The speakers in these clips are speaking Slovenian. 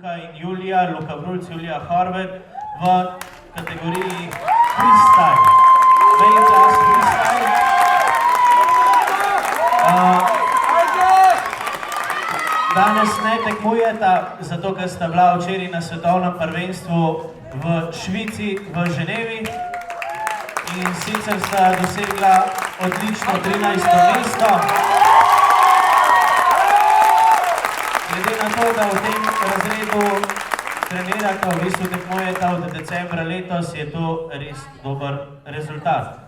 Luka in Julija, Luka Vrulc, Julija Horvet v kategoriji freestyle. B-class freestyle. Danes ne tekmujeta, zato ker sta bila včeraj na svetovnem prvenstvu v Švici, v Ženevi. In sicer sta dosegla odlično 13. mesto. Glede na to, da v tem razredu trenirata, v bistvu tekmujeta od decembra letos, je to res dober rezultat.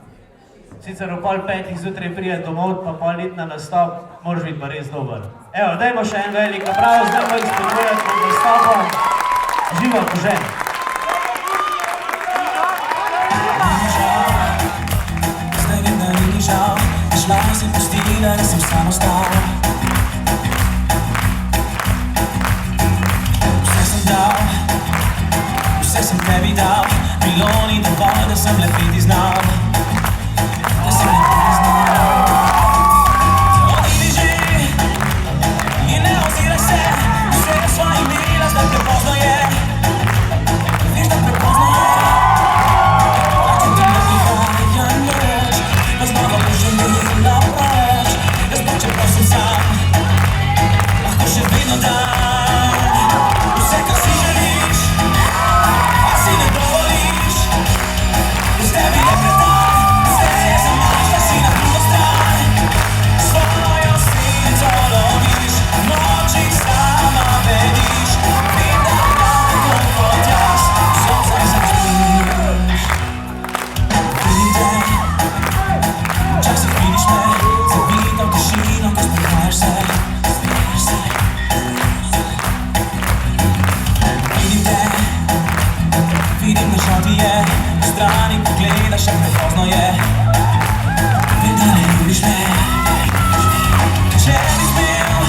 Sicer v pol petih zjutraj prije domov, pa pol let na nastop, moraš biti pa res dober. Evo, dajmo še en velik aplauz, zdaj pa izpodbujati pod nastopom. Živo Kožen! Zdaj vem, da ni žal, šla si pustila, da sem samo stal. Vse sem dal, vse sem tebi dal, bilo ni dovolj, da sem le biti znal. Vidim, da žal ti je, v strani pogledaš, še prepozno je. Vem, da ne ljubiš me, če bi smel.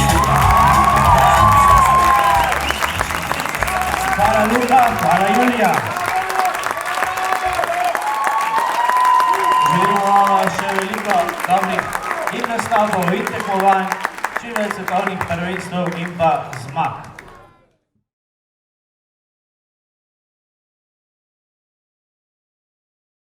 Hvala Luka, hvala Julija. Želimo še veliko dobrih in nastopov in tekmovanj, čim več svetovnih prvenstev in pa zmag.